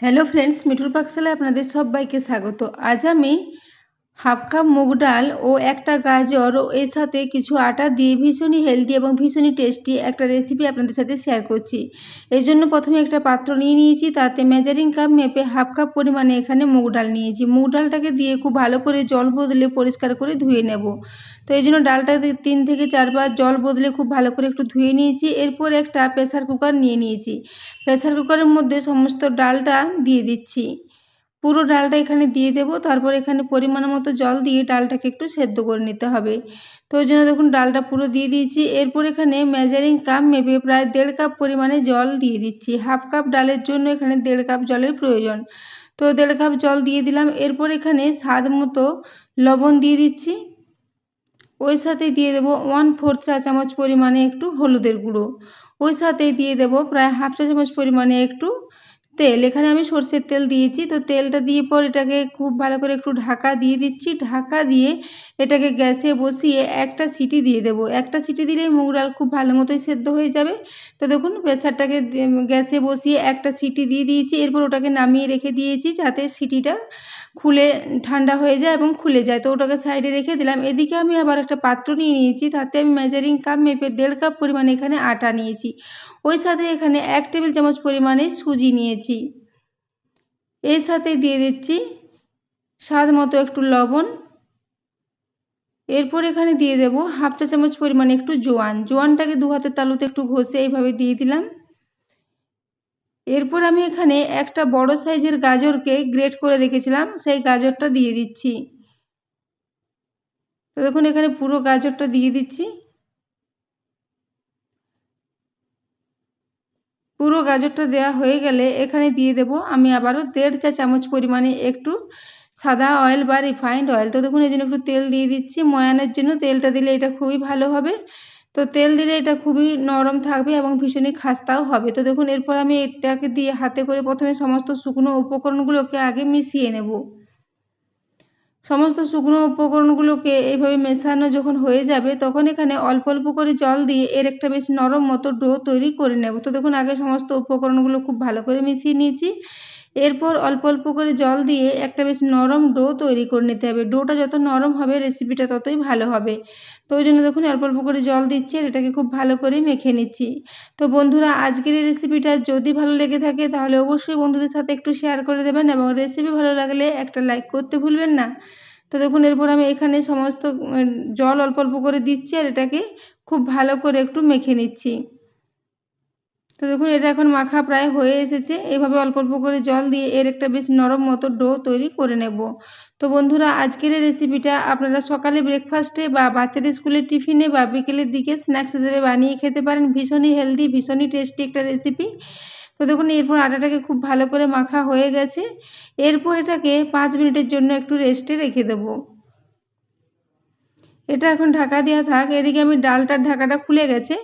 Hello friends, মিঠুর পাকশালায় আপনাদের সবাইকে স্বাগত। আজ আমি হাফ কাপ মুগ ডাল ও একটা গাজর ও এর সাথে কিছু আটা দিয়ে ভীষণই হেলদি এবং ভীষণই টেস্টি একটা রেসিপি আপনাদের সাথে শেয়ার করছি। এর জন্য প্রথমে একটা পাত্র নিয়ে নিয়েছি, তাতে মেজারিং কাপ মেপে হাফ কাপ পরিমাণে এখানে মুগ ডাল নিয়েছি। মুগ ডালটাকে দিয়ে খুব ভালো করে জল বদলে পরিষ্কার করে ধুয়ে নেব। তো এই জন্য ডালটাকে 3 থেকে 4 বার জল বদলে খুব ভালো করে একটু ধুয়ে নিয়েছি। এরপর একটা প্রেসার কুকার নিয়ে নিয়েছি। প্রেসার কুকারের মধ্যে সমস্ত ডালটা দিয়ে দিচ্ছি। পুরো ডালটা এখানে দিয়ে দেব। তারপর এখানে পরিমাণ মতো জল দিয়ে ডালটাকে একটু সেদ্ধ করে নিতে হবে। তো ওই জন্য দেখুন ডালটা পুরো দিয়ে দিয়েছি। এরপর এখানে মেজারিং কাপ মেপে প্রায় 1.5 কাপ পরিমাণে জল দিয়ে দিচ্ছি। হাফ কাপ ডালের জন্য এখানে 1.5 কাপ জলের প্রয়োজন। তো 1.5 কাপ জল দিয়ে দিলাম। এরপর এখানে স্বাদ মতো লবণ দিয়ে দিচ্ছি। ওই সাথে দিয়ে দেব 1/4 চা চামচ পরিমাণে একটু হলুদের গুঁড়ো। ওই সাথে দিয়ে দেব প্রায় হাফ চা চামচ পরিমাণে একটু তেল। এখানে আমি সরষের তেল দিয়েছি। তো তেলটা দিয়ে পর এটাকে খুব ভালো করে একটু ঢাকা দিয়ে দিচ্ছি। ঢাকা দিয়ে এটাকে গ্যাসে বসিয়ে একটা সিটি দিয়ে দেব। একটা সিটি দিলেই মুগ ডাল খুব ভালো মতোই সেদ্ধ হয়ে যাবে। তো দেখুন প্রেসারটাকে গ্যাসে বসিয়ে একটা সিটি দিয়ে দিয়েছি। এরপর ওটাকে নামিয়ে রেখে দিয়েছি যাতে সিটিটা খুলে ঠান্ডা হয়ে যায় এবং খুলে যায়। তো ওটাকে সাইডে রেখে দিলাম। এদিকে আমি আবার একটা পাত্র নিয়ে নিয়েছি, তাতে আমি মেজারিং কাপ মেপে 1.5 কাপ পরিমাণে এখানে আটা নিয়েছি। ওই সাথে এখানে 1 টেবিল চামচ পরিমাণে সুজি নিয়েছি। এর সাথে দিয়ে দিচ্ছি স্বাদ মতো একটু লবণ। এরপর এখানে দিয়ে দেব হাফ চা চামচ পরিমাণে একটু জোয়ান। জোয়ানটাকে 2 হাতের তালুতে একটু ঘষে এইভাবে দিয়ে দিলাম। এরপর আমি এখানে একটা বড় সাইজের গাজরকে গ্রেট করে রেখেছিলাম, সেই গাজরটা দিয়ে দিচ্ছি। তো দেখুন এখানে পুরো গাজরটা দিয়ে দিচ্ছি। পুরো গাজরটা দেওয়া হয়ে গেলে এখানে দিয়ে দেব আমি আবারও 1.5 চা চামচ পরিমাণে একটু সাদা অয়েল বা রিফাইন্ড অয়েল। তো দেখুন এই জন্য একটু তেল দিয়ে দিচ্ছি ময়ানের জন্য। তেলটা দিলে এটা খুবই ভালো হবে। তো তেল দিলে এটা খুবই নরম থাকবে এবং ভীষণই খাস্তাও হবে। তো দেখুন এরপর আমি এটাকে দিয়ে হাতে করে প্রথমে সমস্ত শুকনো উপকরণগুলোকে আগে মিশিয়ে নেব। সমস্ত শুকনো উপকরণগুলোকে এইভাবে মেশানো যখন হয়ে যাবে তখন এখানে অল্প অল্প করে জল দিয়ে এর একটা বেশ নরম মতো ডো তৈরি করে নেব। তো দেখুন আগে সমস্ত উপকরণগুলো খুব ভালো করে মিশিয়ে নিয়েছি। এরপর অল্প অল্প করে জল দিয়ে একটা বেশ নরম ডো তৈরি করে নিতে হবে। ডোটা যত নরম হবে রেসিপিটা ততই ভালো হবে। তো ওই জন্য দেখুন অল্প অল্প করে জল দিচ্ছি আর এটাকে খুব ভালো করে মেখে নিচ্ছি। তো বন্ধুরা আজকের এই রেসিপিটা যদি ভালো লেগে থাকে তাহলে অবশ্যই বন্ধুদের সাথে একটু শেয়ার করে দেবেন এবং রেসিপি ভালো লাগলে একটা লাইক করতে ভুলবেন না। তো দেখুন এরপর আমি এখানে সমস্ত জল অল্প অল্প করে দিচ্ছি আর এটাকে খুব ভালো করে একটু মেখে নিচ্ছি। তো দেখুন এটা এখন মাখা প্রায় হয়ে এসেছে। এভাবে অল্প অল্প করে জল দিয়ে এর একটা বেশ নরম মতো ডো তৈরি করে নেব। তো বন্ধুরা আজকের এই রেসিপিটা আপনারা সকালে ব্রেকফাস্টে বা বাচ্চাদের স্কুলের টিফিনে বা বিকেলের দিকে স্ন্যাক্স হিসেবে বানিয়ে খেতে পারেন। ভীষণই হেলদি, ভীষণই টেস্টি একটা রেসিপি। তো দেখুন এরপর আটাটাকে খুব ভালো করে মাখা হয়ে গেছে। এরপর এটাকে 5 মিনিটের জন্য একটু রেস্টে রেখে দেব। এটা এখন ঢাকা দেওয়া থাক। এদিকে আমি ডালটার ঢাকাটা খুলে গেছে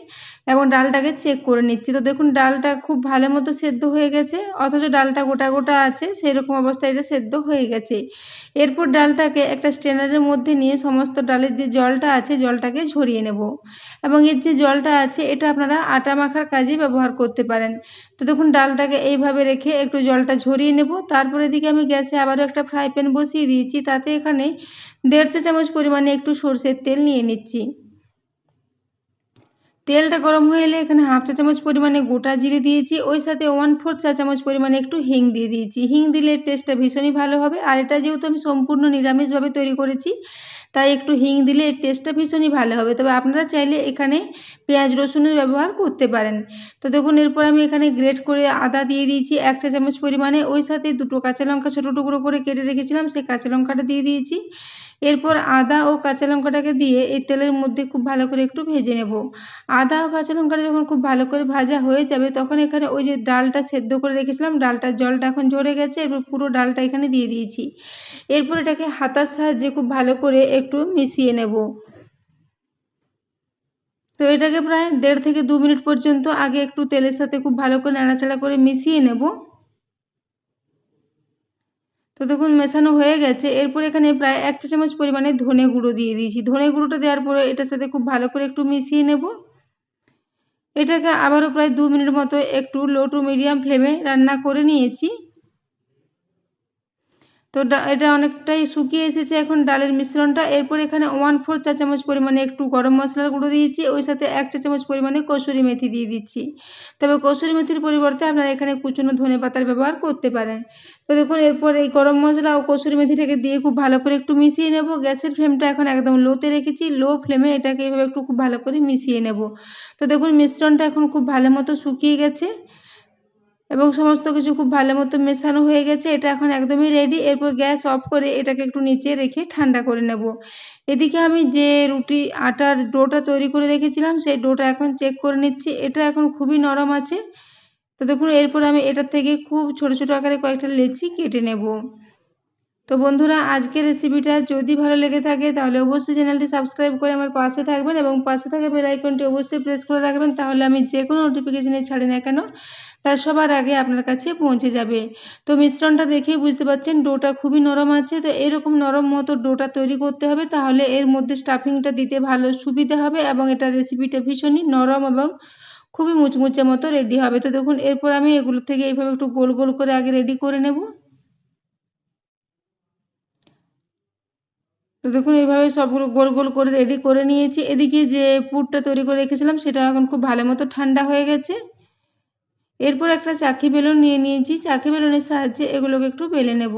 এবং ডালটাকে চেক করে নিচ্ছি। তো দেখুন ডালটা খুব ভালো মতো সেদ্ধ হয়ে গেছে, অথচ ডালটা গোটা গোটা আছে, সেরকম অবস্থায় এটা সেদ্ধ হয়ে গেছে। এরপর ডালটাকে একটা স্ট্রেনারের মধ্যে নিয়ে সমস্ত ডালের যে জলটা আছে জলটাকে ঝরিয়ে নেব এবং এর যে জলটা আছে এটা আপনারা আটা মাখার কাজে ব্যবহার করতে পারেন। তো দেখুন ডালটাকে এইভাবে রেখে একটু জলটা ঝরিয়ে নেব। তারপর এদিকে আমি গ্যাসে আবারও একটা ফ্রাই প্যান বসিয়ে দিয়েছি, তাতে এখানে 1.5 চা চামচ পরিমাণে একটু সরষের তেল নিয়ে নিচ্ছি। তেলটা গরম হয়ে এলে এখানে হাফ চা চামচ পরিমাণে গোটা জিরে দিয়েছি। ওই সাথে 1/4 চা চামচ পরিমাণে একটু হিং দিয়ে দিয়েছি। হিং দিলে টেস্টটা ভীষণই ভালো হবে। আর এটা যেহেতু আমি সম্পূর্ণ নিরামিষভাবে তৈরি করেছি, তাই একটু হিং দিলে এর টেস্টটা ভীষণই ভালো হবে। তবে আপনারা চাইলে এখানে পেঁয়াজ রসুনের ব্যবহার করতে পারেন। তো দেখুন এরপর আমি এখানে গ্রেট করে আদা দিয়ে দিয়েছি 1 চা চামচ পরিমাণে। ওই সাথে 2 কাঁচা লঙ্কা ছোটো টুকরো করে কেটে রেখেছিলাম, সেই কাঁচা লঙ্কাটা দিয়ে দিয়েছি। এরপর আদা ও কাঁচা লঙ্কাটাকে দিয়ে এই তেলের মধ্যে খুব ভালো করে একটু ভেজে নেব। আদা ও কাঁচা লঙ্কাটা যখন খুব ভালো করে ভাজা হয়ে যাবে তখন এখানে ওই যে ডালটা সেদ্ধ করে রেখেছিলাম, ডালটার জলটা এখন ঝরে গেছে। এরপর পুরো ডালটা এখানে দিয়ে দিয়েছি। এরপর এটাকে হাতার সাহায্যে খুব ভালো করে একটু মিশিয়ে নেব। তো এটাকে প্রায় 1.5 থেকে 2 মিনিট পর্যন্ত আগে একটু তেলের সাথে খুব ভালো করে নাড়াচাড়া করে মিশিয়ে নেব। তো দেখুন মেশানো হয়ে গেছে। এরপর এখানে প্রায় 1 চা চামচ পরিমাণে ধনে গুঁড়ো দিয়ে দিয়েছি। ধনে গুঁড়োটা দেওয়ার পরে এটার সাথে খুব ভালো করে একটু মিশিয়ে নেব। এটাকে আবারও প্রায় 2 মিনিট মতো একটু লো টু মিডিয়াম ফ্লেমে রান্না করে নিয়েছি। তো এটা অনেকটাই শুকিয়ে এসেছে এখন ডালের মিশ্রণটা। এরপর এখানে 1/4 চা চামচ পরিমাণে একটু গরম মশলার গুঁড়ো দিয়েছি, ওই সাথে 1 চা চামচ পরিমাণে কসুরি মেথি দিয়ে দিচ্ছি। তবে কসুরি মেথির পরিবর্তে আপনারা এখানে কুচনো ধনেপাতার ব্যবহার করতে পারেন। তো দেখুন এরপর এই গরম মশলা ও কসুরি মেথিটাকে দিয়ে খুব ভালো করে একটু মিশিয়ে নেব। গ্যাসের ফ্লেমটা এখন একদম লোতে রেখেছি, লো ফ্লেমে এটাকে এভাবে একটু খুব ভালো করে মিশিয়ে নেব। তো দেখুন মিশ্রণটা এখন খুব ভালো মতো শুকিয়ে গেছে এবং সমস্ত কিছু খুব ভালো মতো মেশানো হয়ে গেছে। এটা এখন একদমই রেডি। এরপর গ্যাস অফ করে এটাকে একটু নিচে রেখে ঠান্ডা করে নেব। এদিকে আমি যে আটার ডোটা তৈরি করে রেখেছিলাম সেই ডোটা এখন চেক করে নিচ্ছি। এটা এখন খুবই নরম আছে। তো দেখুন এরপর আমি এটার থেকে খুব ছোট ছোট আকারে কয়েকটা লেচি কেটে নেব। তো বন্ধুরা আজকের রেসিপিটা যদি ভালো লেগে থাকে তাহলে অবশ্যই চ্যানেলটি সাবস্ক্রাইব করে আমার পাশে থাকবেন এবং পাশে থাকা বেল আইকনটি অবশ্যই প্রেস করে রাখবেন, তাহলে আমি যে কোনো নোটিফিকেশনে ছাড়ি না কেন তার সবার আগে আপনার কাছে পৌঁছে যাবে। তো মিশ্রণটা দেখেই বুঝতে পারছেন ডোটা খুবই নরম আছে। তো এরকম নরম মতো ডোটা তৈরি করতে হবে, তাহলে এর মধ্যে স্টাফিংটা দিতে ভালো সুবিধা হবে এবং এটা রেসিপিটা ভীষণই নরম এবং খুবই মুচমুচে মতো রেডি হবে। তো দেখুন এরপর আমি এগুলো থেকে এইভাবে একটু গোল গোল করে আগে রেডি করে নেব। তো দেখুন এইভাবে সবগুলো গোল গোল করে রেডি করে নিয়েছি। এদিকে যে পুরটা তৈরি করে রেখেছিলাম সেটা এখন খুব ভালো মতো ঠান্ডা হয়ে গেছে। এরপর একটা চাকি বেলুন নিয়ে নিয়েছি, চাকি বেলুনের সাহায্যে এগুলোকে একটু বেলে নেব।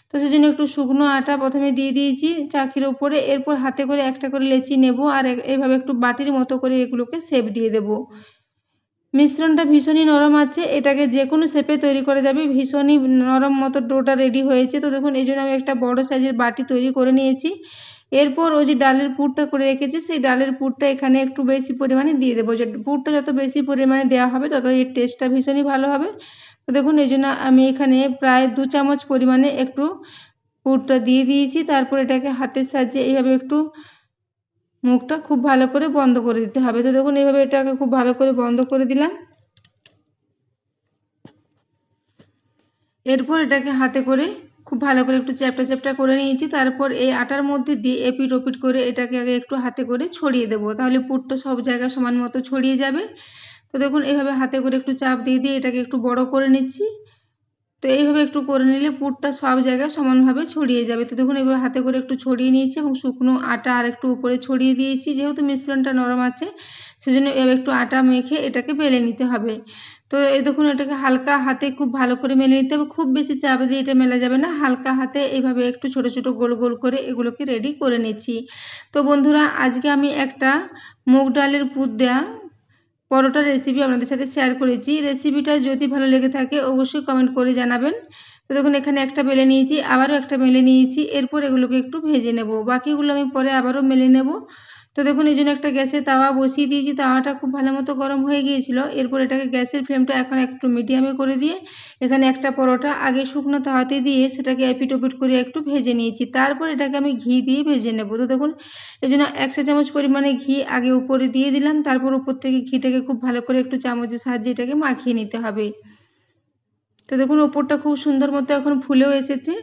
তো সেজন্য একটু শুকনো আটা প্রথমে দিয়ে দিয়েছি চাকির ওপরে। এরপর হাতে করে একটা করে লেচি নেব আর এইভাবে একটু বাটির মতো করে এগুলোকে শেপ দিয়ে দেব। মিশ্রণটা ভীষণই নরম আছে, এটাকে যে কোনো শেপে তৈরি করা যাবে। ভীষণই নরম মতো ডোটা রেডি হয়েছে। তো দেখুন এই জন্য আমি একটা বড় সাইজের বাটি তৈরি করে নিয়েছি। এরপর ওই যে ডালের পুরটা করে রেখেছি সেই ডালের পুরটা এখানে একটু বেশি পরিমাণে দিয়ে দেবো। যে পুরটা যত বেশি পরিমাণে দেওয়া হবে তত এর টেস্টটা ভীষণই ভালো হবে। তো দেখুন এই জন্য আমি এখানে প্রায় 2 চামচ পরিমাণে একটু পুরটা দিয়ে দিয়েছি। তারপর এটাকে হাতের সাহায্যে এইভাবে একটু মুখটা খুব ভালো করে বন্ধ করে দিতে হবে। তো দেখুন এইভাবে এটাকে খুব ভালো করে বন্ধ করে দিলাম। এরপর এটাকে হাতে করে খুব ভালো করে একটু চ্যাপটা চ্যাপটা করে নিয়েছি। তারপর এই আটার মধ্যে দিয়ে এপিট ওপিট করে এটাকে আগে একটু হাতে করে ছড়িয়ে দেবো, তাহলে পুরটা সব জায়গায় সমান মতো ছড়িয়ে যাবে। তো দেখুন এইভাবে হাতে করে একটু চাপ দিয়ে দিয়ে এটাকে একটু বড় করে নিচ্ছি। তো এইভাবে একটু করে নিলে পুরটা সব জায়গায় সমানভাবে ছড়িয়ে যাবে। তো দেখুন এবার হাতে করে একটু ছড়িয়ে নিয়েছি এবং শুকনো আটা আর একটু উপরে ছড়িয়ে দিয়েছি। যেহেতু মিশ্রণটা নরম আছে সেজন্য এবার একটু আটা মেখে এটাকে বেলে নিতে হবে। তো এই দেখুন এটাকে হালকা হাতে খুব ভালো করে মেলে নিতে হবে, খুব বেশি চাপ দিয়ে এটা মেলা যাবে না। হালকা হাতে এইভাবে একটু ছোট ছোট গোল গোল করে এগুলোকে রেডি করে নিচ্ছি। তো বন্ধুরা আজকে আমি একটা মুগ ডালের পুর দেওয়া পরোটার রেসিপি আপনাদের সাথে শেয়ার করেছি। রেসিপিটা যদি ভালো লেগে থাকে অবশ্যই কমেন্ট করে জানাবেন। তো দেখুন এখানে একটা বেলে নিয়েছি, আবারও একটা মেলে নিয়েছি। এরপর এগুলোকে একটু ভেজে নেব, বাকিগুলো আমি পরে আবারও মেলে নেব। তো দেখুন এই জন্য একটা গ্যাসে তাওয়া বসিয়ে দিয়েছি, তাওয়াটা খুব ভালো মতো গরম হয়ে গিয়েছিল। এরপর এটাকে গ্যাসের ফ্লেমটা এখন একটু মিডিয়ামে করে দিয়ে এখানে একটা পরোটা আগে শুকনো তাওয়াতে দিয়ে সেটাকে এপিট ওপিট করে একটু ভেজে নিয়েছি। তারপর এটাকে আমি ঘি দিয়ে ভেজে নেব। তো দেখুন এই জন্য 1 চা চামচ পরিমাণে ঘি আগে উপরে দিয়ে দিলাম, তারপর উপর থেকে ঘিটাকে খুব ভালো করে একটু চামচের সাহায্যে এটাকে মাখিয়ে নিতে হবে। তো দেখুন ওপরটা খুব সুন্দর মতো এখন ফুলেও এসেছে।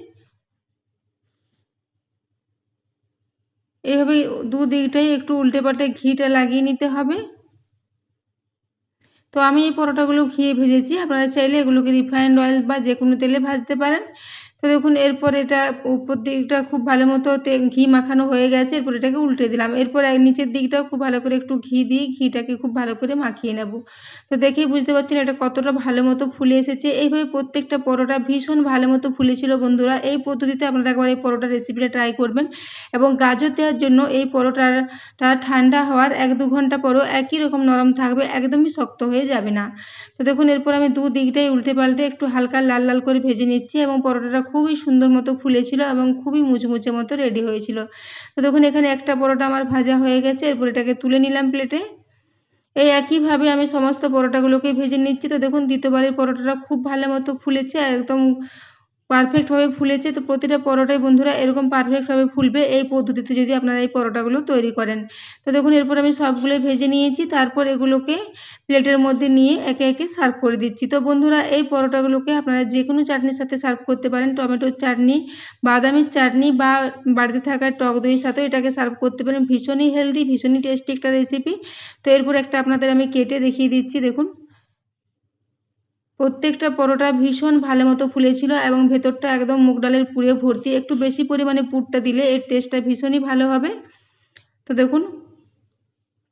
এইভাবে দুদিকটাই একটু উল্টে পাল্টে ঘিটা লাগিয়ে নিতে হবে। তো আমি এই পরোটাগুলো ঘিয়ে ভেজেছি, আপনারা চাইলে এগুলোকে রিফাইন্ড অয়েল বা যে কোনো তেলে ভাজতে পারেন। তো দেখুন এরপর এটা উপর দিকটা খুব ভালো মতো ঘি মাখানো হয়ে গেছে। এরপর এটাকে উল্টে দিলাম। এরপর নিচের দিকটাও খুব ভালো করে একটু ঘি দিয়ে ঘিটাকে খুব ভালো করে মাখিয়ে নেব। তো দেখেই বুঝতে পারছেন এটা কতটা ভালো মতো ফুলে এসেছে। এইভাবে প্রত্যেকটা পরোটা ভীষণ ভালো মতো ফুলেছিল বন্ধুরা। এই পদ্ধতিতে আপনারা একবার এই পরোটার রেসিপিটা ট্রাই করবেন এবং গাজর দেওয়ার জন্য এই পরোটাটা ঠান্ডা হওয়ার 1-2 ঘন্টা পরও একই রকম নরম থাকবে, একদমই শক্ত হয়ে যাবে না। তো দেখুন এরপর আমি দুদিকটাই উল্টে পাল্টে একটু হালকা লাল লাল করে ভেজে নিচ্ছি এবং পরোটাটা খুবই সুন্দর মতো ফুলেছিল এবং খুবই মুচমুচে মতো রেডি হয়েছিল। তো দেখুন এখানে একটা পরোটা আমার ভাজা হয়ে গেছে, এরপর এটাকে তুলে নিলাম প্লেটে। এই একইভাবে আমি সমস্ত পরোটাগুলোকে ভেজে নিচ্ছি। তো দেখুন দ্বিতীয়বারের পরোটাটা খুব ভালো মতো ফুলেছে, একদম পারফেক্টভাবে ফুলেছে। তো প্রতিটা পরোটাই বন্ধুরা এরকম পারফেক্টভাবে ফুলবে এই পদ্ধতিতে যদি আপনারা এই পরোটাগুলো তৈরি করেন। তো দেখুন এরপর আমি সবগুলোই ভেজে নিয়েছি, তারপর এগুলোকে প্লেটের মধ্যে নিয়ে একে একে সার্ভ করে দিচ্ছি। তো বন্ধুরা এই পরোটাগুলোকে আপনারা যে কোনো চাটনির সাথে সার্ভ করতে পারেন, টমেটোর চাটনি, বাদামের চাটনি বা বাড়িতে থাকা টক দইয়ের সাথেও এটাকে সার্ভ করতে পারেন। ভীষণই হেলদি, ভীষণই টেস্টি একটা রেসিপি। তো এরপর একটা আপনাদের আমি কেটে দেখিয়ে দিচ্ছি। দেখুন প্রত্যেকটা পরোটা ভীষণ ভালো মতো ফুলেছিল এবং ভেতরটা একদম মুগ ডালের পুরে ভর্তি। একটু বেশি পরিমাণে পুরটা দিলে এর টেস্টটা ভীষণই ভালো হবে। তো দেখুন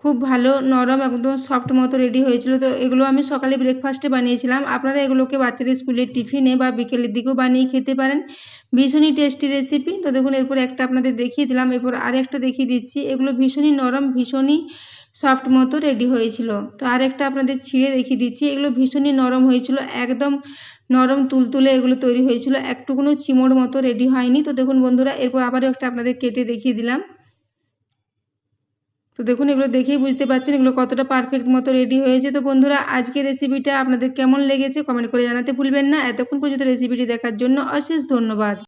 খুব ভালো নরম একদম সফট মতো রেডি হয়েছিল। তো এগুলো আমি সকালে ব্রেকফাস্টে বানিয়েছিলাম। আপনারা এগুলোকে বাচ্চাদের স্কুলের টিফিনে বা বিকেলের দিকেও বানিয়ে খেতে পারেন। ভীষণই টেস্টি রেসিপি। তো দেখুন এরপর একটা আপনাদের দেখিয়ে দিলাম, এরপর আরেকটা দেখিয়ে দিচ্ছি। এগুলো ভীষণই নরম, ভীষণই সফট মতো রেডি হয়েছিল। তো আরেকটা আপনাদের ছিঁড়ে দেখিয়ে দিচ্ছি। এগুলো ভীষণই নরম হয়েছিল, একদম নরম তুলতুলে এগুলো তৈরি হয়েছিল, একটুকুনো চিমড় মতো রেডি হয়নি। তো দেখুন বন্ধুরা এরপর আবারও একটা আপনাদের কেটে দেখিয়ে দিলাম। তো দেখুন এগুলো দেখেই বুঝতে পারছেন এগুলো কতটা পারফেক্ট মতো রেডি হয়েছে। তো বন্ধুরা আজকের রেসিপিটা আপনাদের কেমন লেগেছে কমেন্ট করে জানাতে ভুলবেন না। এতক্ষণ পর্যন্ত রেসিপিটি দেখার জন্য অশেষ ধন্যবাদ।